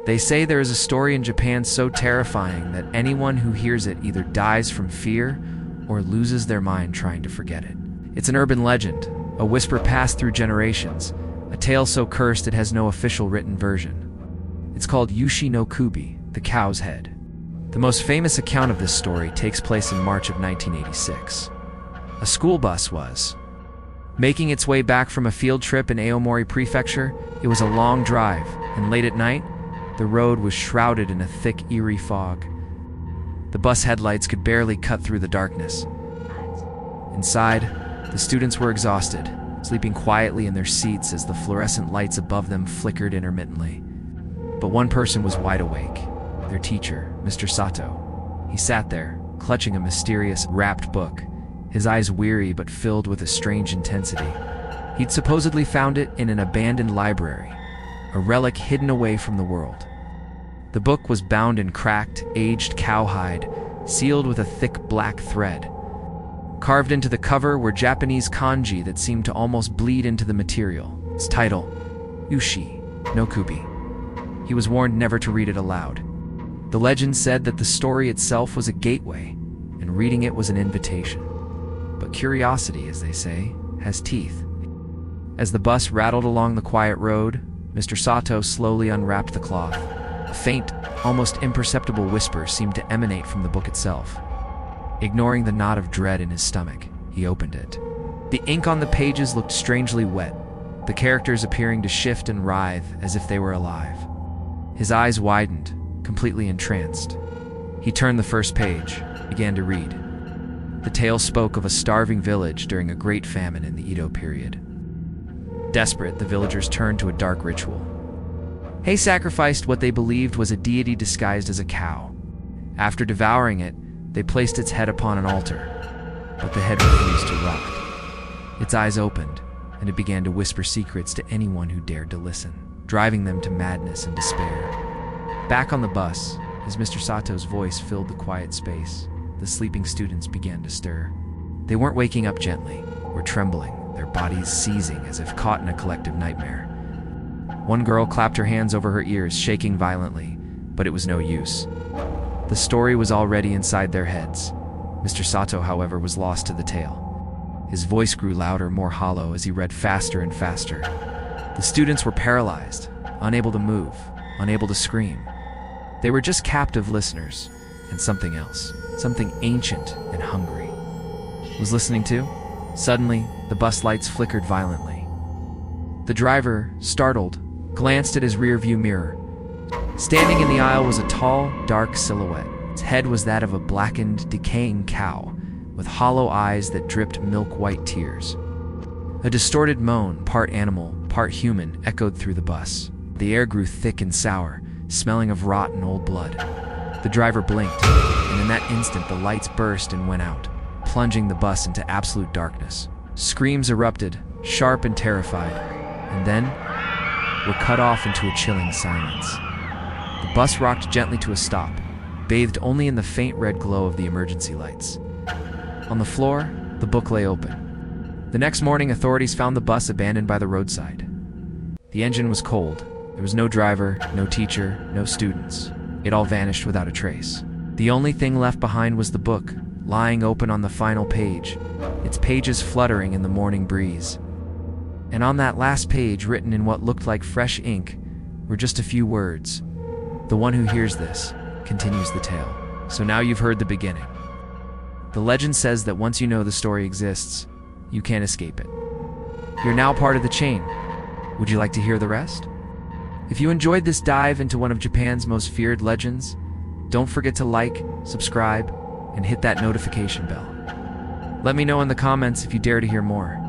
They say there is a story in Japan so terrifying that anyone who hears it either dies from fear or loses their mind trying to forget it. It's an urban legend, a whisper passed through generations, a tale so cursed it has no official written version. It's called Ushi no Kubi, the cow's head. The most famous account of this story takes place in March of 1986. A school bus was making its way back from a field trip in Aomori Prefecture. It was a long drive, and late at night, the road was shrouded in a thick, eerie fog. The bus headlights could barely cut through the darkness. Inside, the students were exhausted, sleeping quietly in their seats as the fluorescent lights above them flickered intermittently. But one person was wide awake, their teacher, Mr. Sato. He sat there, clutching a mysterious, wrapped book, his eyes weary but filled with a strange intensity. He'd supposedly found it in an abandoned library, a relic hidden away from the world. The book was bound in cracked, aged cowhide, sealed with a thick black thread. Carved into the cover were Japanese kanji that seemed to almost bleed into the material. Its title, Ushi no Kubi. He was warned never to read it aloud. The legend said that the story itself was a gateway, and reading it was an invitation. But curiosity, as they say, has teeth. As the bus rattled along the quiet road, Mr. Sato slowly unwrapped the cloth. A faint, almost imperceptible whisper seemed to emanate from the book itself. Ignoring the knot of dread in his stomach, he opened it. The ink on the pages looked strangely wet, the characters appearing to shift and writhe as if they were alive. His eyes widened, completely entranced. He turned the first page, began to read. The tale spoke of a starving village during a great famine in the Edo period. Desperate, the villagers turned to a dark ritual. They sacrificed what they believed was a deity disguised as a cow. After devouring it, they placed its head upon an altar, but the head refused to rot. Its eyes opened, and it began to whisper secrets to anyone who dared to listen, driving them to madness and despair. Back on the bus, as Mr. Sato's voice filled the quiet space, the sleeping students began to stir. They weren't waking up gently, or trembling, their bodies seizing as if caught in a collective nightmare. One girl clapped her hands over her ears, shaking violently, but it was no use. The story was already inside their heads. Mr. Sato, however, was lost to the tale. His voice grew louder, more hollow, as he read faster and faster. The students were paralyzed, unable to move, unable to scream. They were just captive listeners, and something else, something ancient and hungry, was listening to. Suddenly, the bus lights flickered violently. The driver, startled, glanced at his rear-view mirror. Standing in the aisle was a tall, dark silhouette. Its head was that of a blackened, decaying cow, with hollow eyes that dripped milk-white tears. A distorted moan, part animal, part human, echoed through the bus. The air grew thick and sour, smelling of rot and old blood. The driver blinked, and in that instant the lights burst and went out, plunging the bus into absolute darkness. Screams erupted, sharp and terrified, and then were cut off into a chilling silence. The bus rocked gently to a stop, bathed only in the faint red glow of the emergency lights. On the floor, the book lay open. The next morning, authorities found the bus abandoned by the roadside. The engine was cold. There was no driver, no teacher, no students. It all vanished without a trace. The only thing left behind was the book, lying open on the final page, its pages fluttering in the morning breeze. And on that last page, written in what looked like fresh ink, were just a few words. The one who hears this continues the tale. So now you've heard the beginning. The legend says that once you know the story exists, you can't escape it. You're now part of the chain. Would you like to hear the rest? If you enjoyed this dive into one of Japan's most feared legends, don't forget to like, subscribe, and hit that notification bell. Let me know in the comments if you dare to hear more.